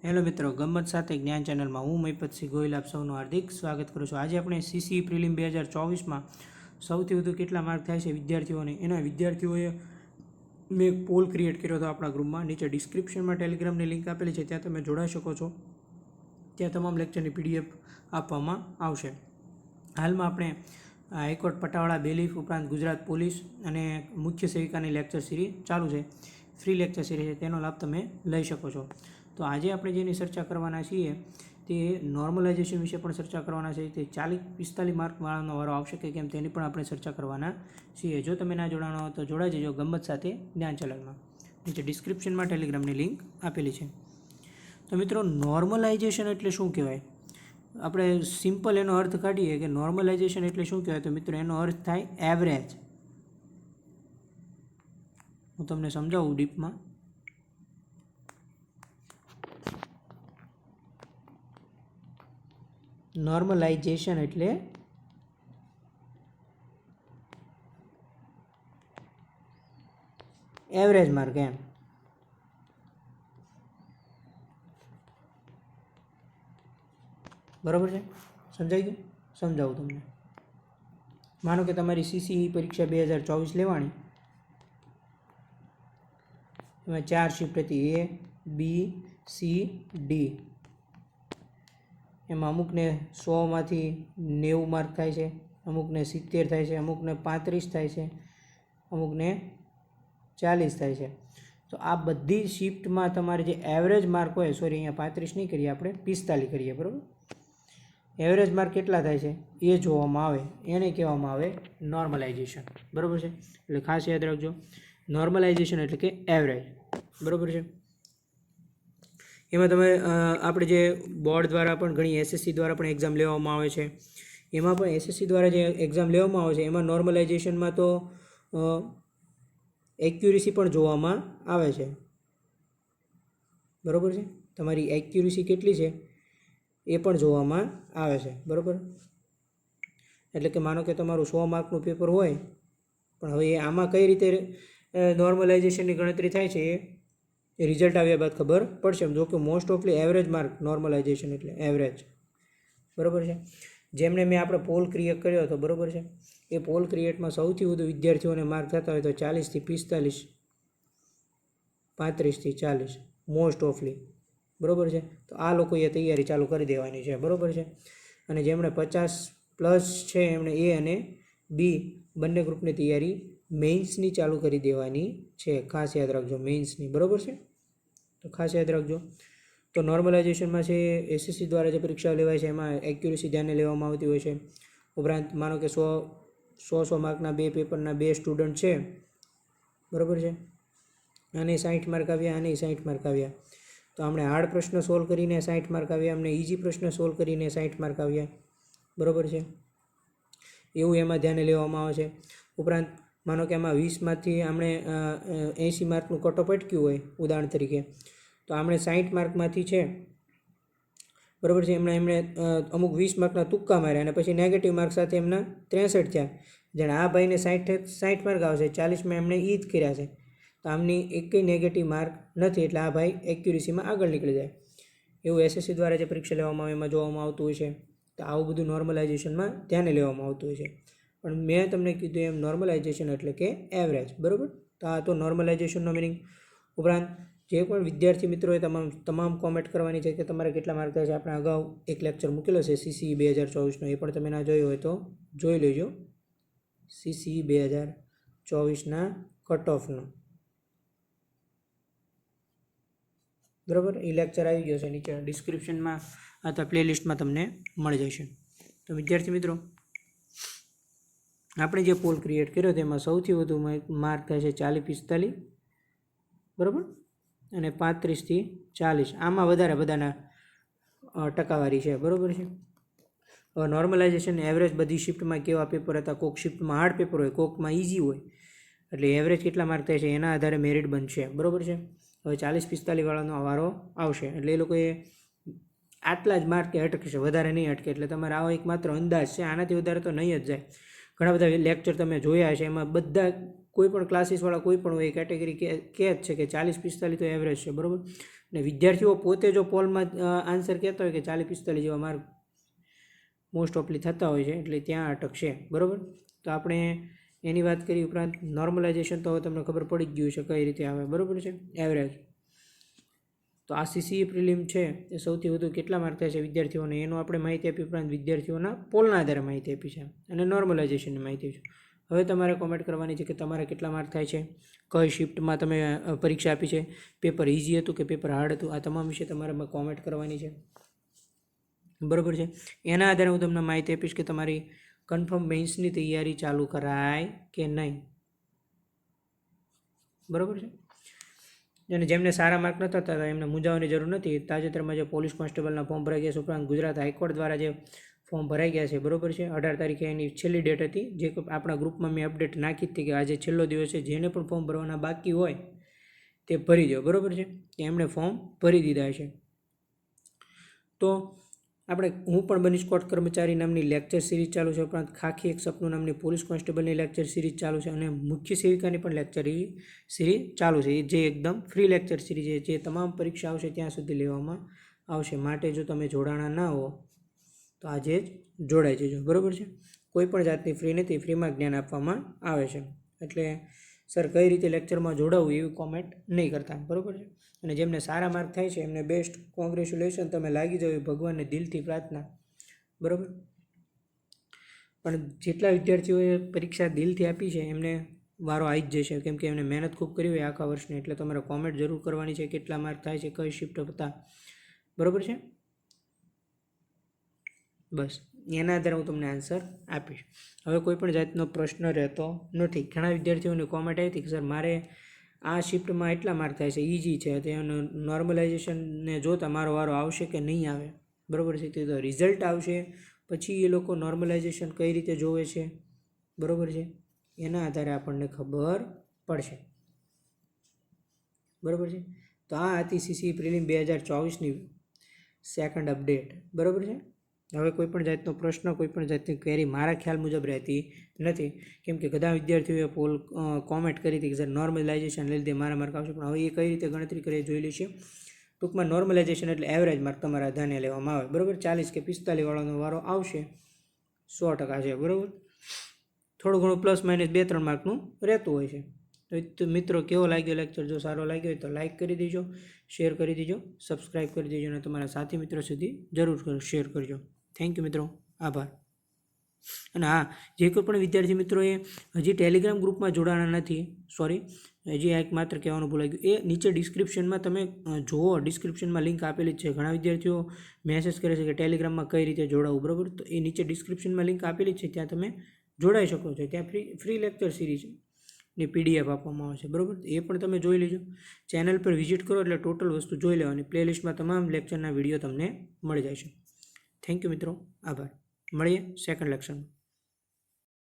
Hello મિત્રો, ગમ્મત સાથે જ્ઞાન ચેનલમાં હું મહિપતસિંહ ગોહિલ આપ સૌનું હાર્દિક સ્વાગત કરું છું। આજે આપણે સીસી પ્રિલિમ 2024માં સૌથી વધુ કેટલા માર્ક થાય છે વિદ્યાર્થીઓને, એના વિદ્યાર્થીઓએ મેં એક પોલ ક્રિએટ કર્યો હતો આપણા ગ્રુપમાં। નીચે ડિસ્ક્રિપ્શનમાં ટેલિગ્રામની લિંક આપેલી છે, ત્યાં તમે જોડાઈ શકો છો। ત્યાં તમામ લેક્ચરની પીડીએફ આપવામાં આવશે। હાલમાં આપણે હાઈકોર્ટ પટાવાળા બેલીફ ઉપરાંત ગુજરાત પોલીસ અને મુખ્ય સેવિકાની લેક્ચર સિરીઝ ચાલુ છે, ફ્રી લેક્ચર સિરીઝ છે, તેનો લાભ તમે લઈ શકો છો। તો આજે આપણે જેની ચર્ચા કરવાના છીએ તે નોર્મલાઇઝેશન વિશે પણ ચર્ચા કરવાના છે। તે 40-45 માર્કવાળાનો વારો આવશે કે કેમ તેની પણ આપણે ચર્ચા કરવાના છીએ। જો તમે ના જોડાણો હો તો જોડાઈ જજો ગમ્મત સાથે જ્ઞાન ચેનલમાં। નીચે ડિસ્ક્રિપ્શનમાં ટેલિગ્રામની લિંક આપેલી છે। તો મિત્રો, નોર્મલાઇઝેશન એટલે શું કહેવાય? આપણે સિમ્પલ એનો અર્થ કાઢીએ કે નોર્મલાઇઝેશન એટલે શું કહેવાય, તો મિત્રો એનો અર્થ થાય એવરેજ। હું તમને સમજાવું ડીપમાં। નોર્મલાઇઝેશન એટલે એવરેજ માર્ક એમ। બરાબર છે? સમજાઈ ગયું? સમજાવું તમને। માનો કે તમારી સીસીઈ પરીક્ષા 2024 લેવાની, એમાં 4 શિફ્ટ હતી, A, B, C, D। એમાં અમુકને 100માંથી 90 માર્ક થાય છે, અમુકને 70 થાય છે, અમુકને 35 થાય છે, અમુકને 40 થાય છે। તો આ બધી શિફ્ટમાં તમારે જે એવરેજ માર્ક હોય, સોરી અહીંયા 35 નહીં કરીએ, આપણે 45 કરીએ, બરાબર? એવરેજ માર્ક કેટલા થાય છે એ જોવામાં આવે, એને કહેવામાં આવે નોર્મલાઇઝેશન। બરાબર છે? એટલે ખાસ યાદ રાખજો, નોર્મલાઇઝેશન એટલે કે એવરેજ। બરાબર છે? એમાં તમે આપણે જે બોર્ડ દ્વારા પણ ઘણી એસએસસી દ્વારા પણ એક્ઝામ લેવામાં આવે છે, એમાં પણ એસએસસી દ્વારા જે એક્ઝામ લેવામાં આવે છે એમાં નોર્મલાઇઝેશનમાં તો એક્યુરેસી પણ જોવામાં આવે છે। બરાબર છે? તમારી એક્યુરેસી કેટલી છે એ પણ જોવામાં આવે છે। બરાબર? એટલે કે માનો કે તમારું 100 માર્કનું પેપર હોય, પણ હવે આમાં કઈ રીતે નોર્મલાઇઝેશનની ગણતરી થાય છે એ રિઝલ્ટ આવ્યા બાદ ખબર પડશે। જો કે મોસ્ટ ઓફલી એવરેજ માર્ક નોર્મલાઇઝેશન એટલે એવરેજ। બરાબર છે? જેમને મેં આપણે પોલ ક્રિએટ કર્યો હતો, બરાબર છે, એ પોલ ક્રિએટમાં સૌથી વધુ વિદ્યાર્થીઓને માર્ક થતા હોય તો 40થી 45, 35થી 40 મોસ્ટ ઓફલી। બરાબર છે? તો આ લોકોએ તૈયારી ચાલુ કરી દેવાની છે। બરાબર છે? અને જેમણે 50+ છે એમણે A અને B બંને ગ્રુપની તૈયારી મેઇન્સની ચાલુ કરી દેવાની છે। ખાસ યાદ રાખજો, મેઇન્સની। બરાબર છે? તો ખાસ યાદ રાખજો। તો નોર્મલાઇઝેશનમાં છે એસએસસી દ્વારા જે પરીક્ષાઓ લેવાય છે એમાં એક્યુરેસી ધ્યાને લેવામાં આવતી હોય છે। ઉપરાંત માનો કે 100 માર્કના 2 પેપરના 2 સ્ટુડન્ટ છે, બરાબર છે, આને 60 માર્ક આવ્યા, આને 60 માર્ક આવ્યા, તો આપણે હાર્ડ પ્રશ્ન સોલ્વ કરીને 60 માર્ક આવ્યા, અમને ઇઝી પ્રશ્ન સોલ્વ કરીને 60 માર્ક આવ્યા। બરાબર છે? એવું એમાં ધ્યાને લેવામાં આવે છે। ઉપરાંત માનો કે આમાં 20માંથી આપણે 80 માર્કનું કટઓફ અટક્યું હોય, ઉદાહરણ તરીકે, તો આપણે 60 માર્કમાંથી છે, બરાબર છે, એમણે અમુક 20 માર્કના તુક્કા માર્યા અને પછી નેગેટિવ માર્ક સાથે એમના 63 થયા। જેને આ ભાઈને 60 માર્ક આવશે, 40માં એમણે ઈ જ કર્યા છે, તો આમની એકેય નેગેટિવ માર્ક નથી, એટલે આ ભાઈ એક્યુરેસીમાં આગળ નીકળી જાય। એવું એસએસસી દ્વારા જે પરીક્ષા લેવામાં આવે એમાં જોવામાં આવતું હોય છે। તો આવું બધું નોર્મલાઇઝેશનમાં ધ્યાને લેવામાં આવતું હોય છે। પણ મેં તમને કીધું એમ નોર્મલાઇઝેશન એટલે કે એવરેજ। બરાબર? તો આ તો નોર્મલાઇઝેશનનો મિનિંગ। ઉપરાંત જે પણ વિદ્યાર્થી મિત્રોએ તમામ કોમેન્ટ કરવાની છે કે તમારે કેટલા માર્ક થાય છે। આપણે અગાઉ એક લેક્ચર મૂકેલો છે સીસીઈ 2024નો, એ પણ તમે ના જોયો હોય તો જોઈ લેજો, સીસીઈ 2024ના કટ ઓફનો। બરાબર? એ લેક્ચર આવી ગયો છે, નીચે ડિસ્ક્રિપ્શનમાં અથવા પ્લેલિસ્ટમાં તમને મળી જશે। તો વિદ્યાર્થી મિત્રો, આપણે જે પોલ ક્રિએટ કર્યો તેમાં સૌથી વધુ માર્ક થાય છે 40-45, બરાબર, અને 35થી 40, આમાં વધારે બધાના ટકાવારી છે। બરાબર છે? હવે નોર્મલાઇઝેશન એવરેજ બધી શિફ્ટમાં કેવા પેપર હતા, કોક શિફ્ટમાં હાર્ડ પેપર હોય, કોકમાં ઇઝી હોય, એટલે એવરેજ કેટલા માર્ક થાય છે એના આધારે મેરિટ બનશે। બરાબર છે? હવે 40-45 વાળાનો વારો આવશે, એટલે એ લોકોએ આટલા જ માર્કે અટકશે, વધારે નહીં અટકે। એટલે તમારે આવો એક માત્ર અંદાજ છે, આનાથી વધારે તો નહીં જ જાય। ઘણા બધા લેક્ચર તમે જોયા છે, એમાં બધા કોઈ પણ ક્લાસીસવાળા કોઈ પણ હોય કેટેગરી કહે જ છે કે 40-45 તો એવરેજ છે, બરાબર? અને વિદ્યાર્થીઓ પોતે જો પોલમાં આન્સર કહેતા હોય કે 40-45 જેવા માર્ક મોસ્ટ ઓફલી થતા હોય છે, એટલે ત્યાં અટકશે. બરાબર. તો આપણે એની વાત કરી. ઉપરાંત નોર્મલાઇઝેશન તો હવે તમને ખબર પડી જ ગયું છે કઈ રીતે આવે. બરાબર છે. એવરેજ તો આ CCE પ્રિલિમ છે એ સૌથી વધુ કેટલા માર્ક થાય છે વિદ્યાર્થીઓને, એનો આપણે માહિતી આપી. ઉપરાંત વિદ્યાર્થીઓના પોલના આધારે માહિતી આપી છે અને નોર્મલાઇઝેશનની માહિતી છે. હવે તમારે કોમેન્ટ કરવાની છે કે તમારે કેટલા માર્ક થાય છે, કઈ શિફ્ટમાં તમે પરીક્ષા આપી છે, પેપર ઇઝી હતું કે પેપર હાર્ડ હતું, આ તમામ વિશે તમારે કોમેન્ટ કરવાની છે. બરાબર છે. એના આધારે હું તમને માહિતી આપીશ કે તમારી કન્ફર્મ મેન્સની તૈયારી ચાલુ કરાય કે નહીં. બરાબર છે. અને જેમને સારા માર્ક નહોતા થતા એમને મૂંઝાવવાની જરૂર નથી. તાજેતરમાં જે પોલીસ કોન્સ્ટેબલના ફોર્મ ભરાઈ ગયા છે, ઉપરાંત ગુજરાત હાઈકોર્ટ દ્વારા જે ફોર્મ ભરાઈ ગયા છે. બરાબર છે. 18 તારીખે એની છેલ્લી ડેટ હતી, જે આપણા ગ્રુપમાં મેં અપડેટ નાખી હતી કે આજે છેલ્લો દિવસ છે. જેને પણ ફોર્મ ભરવાના બાકી હોય તે ભરી દો. બરાબર છે. એમણે ફોર્મ ભરી દીધા છે. તો આપણે હું પણ બનીશ કોર્ટ કર્મચારી નામની લેક્ચર સિરીઝ ચાલુ છે. ઉપરાંત ખાખી એક સપનું નામની પોલીસ કોન્સ્ટેબલની લેક્ચર સિરીઝ ચાલુ છે અને મુખ્ય સેવિકાની પણ લેક્ચર સિરીઝ ચાલુ છે, જે એકદમ ફ્રી લેક્ચર સિરીઝ છે, જે તમામ પરીક્ષા આવશે ત્યાં સુધી લેવામાં આવશે. માટે જો તમે જોડાણા ના હો તો આજે જ જોડાઈ જજો. બરાબર છે. કોઈ પણ જાતની ફ્રી નથી, ફ્રીમાં જ્ઞાન આપવામાં આવે છે. એટલે સર કઈ રીતે લેક્ચરમાં જોડાવું એવી કોમેન્ટ નહીં કરતા. બરાબર છે. અને જેમને સારા માર્ક થાય છે એમને બેસ્ટ કોંગ્રેચ્યુલેશન, તમે લાગી જાવ એ ભગવાનને દિલથી પ્રાર્થના. બરાબર. પણ જેટલા વિદ્યાર્થીઓએ પરીક્ષા દિલથી આપી છે એમને વારો આવી જ જશે, કેમ કે એમને મહેનત ખૂબ કરી હોય આખા વર્ષની. એટલે તમારે કોમેન્ટ જરૂર કરવાની છે કેટલા માર્ક થાય છે, કઈ શિફ્ટ હતા. બરાબર છે. બસ એના આધારે હું તમને આન્સર આપીશ. હવે કોઈ પણ જાતનો પ્રશ્ન રહેતો નથી. ઘણા વિદ્યાર્થીઓની કોમેન્ટ આવી હતી કે સર મારે આ શિફ્ટમાં એટલા માર્ક થાય છે, ઇઝી છે, તો એનું નોર્મલાઇઝેશનને જોતાં મારો વારો આવશે કે નહીં આવે. બરાબર છે. તે તો રિઝલ્ટ આવશે પછી એ લોકો નોર્મલાઇઝેશન કઈ રીતે જોવે છે, બરાબર છે, એના આધારે આપણને ખબર પડશે. બરાબર છે. તો આ હતી CCE પ્રિલિમ 2024ની સેકન્ડ અપડેટ. બરાબર છે. હવે કોઈ પણ જાતનો પ્રશ્ન, કોઈ પણ જાતની ક્વેરી મારા ખ્યાલ મુજબ રહેતી નથી, કેમ કે બધા વિદ્યાર્થીઓએ કોમેન્ટ કરી હતી કે સર નોર્મલાઇઝેશન લઈ લીધે મારા માર્ક આવશે. પણ હવે એ કઈ રીતે ગણતરી કરીએ જોઈ લઈશું. ટૂંકમાં નોર્મલાઇઝેશન એટલે એવરેજ માર્ક તમારા ધ્યાને લેવામાં આવે. બરાબર. 40 કે 45 વાળાનો વારો આવશે 100% છે. બરાબર. થોડું ઘણું પ્લસ માઇનસ 2-3 માર્કનું રહેતું હોય છે. તો મિત્રો કેવો લાગ્યો લેક્ચર? જો સારો લાગ્યો હોય તો લાઇક કરી દેજો, શેર કરી દેજો, સબસ્ક્રાઈબ કરી દેજો અને તમારા સાથી મિત્રો સુધી જરૂર શેર કરજો. થેન્ક યુ મિત્રો. આભાર. અને હા, જે કોઈ પણ વિદ્યાર્થી મિત્રોએ હજી ટેલિગ્રામ ગ્રુપમાં જોડાણા નથી, સોરી, હજી એક માત્ર કહેવાનું ભૂલાઈ ગયું, એ નીચે ડિસ્ક્રિપ્શનમાં તમે જુઓ, ડિસ્ક્રિપ્શનમાં લિંક આપેલી જ છે. ઘણા વિદ્યાર્થીઓ મેસેજ કરે છે કે ટેલિગ્રામમાં કઈ રીતે જોડાવું. બરાબર. તો એ નીચે ડિસ્ક્રિપ્શનમાં લિંક આપેલી જ છે, ત્યાં તમે જોડાઈ શકો છો. ત્યાં ફ્રી લેક્ચર સિરીઝની PDF આપવામાં આવે છે. બરાબર. એ પણ તમે જોઈ લેજો. ચેનલ પર વિઝિટ કરો એટલે ટોટલ વસ્તુ જોઈ લેવાની. પ્લેલિસ્ટમાં તમામ લેક્ચરના વિડીયો તમને મળી જાય છે. થેન્ક યુ મિત્રો. આભાર. મળીએ સેકન્ડ લેક્ચરમાં.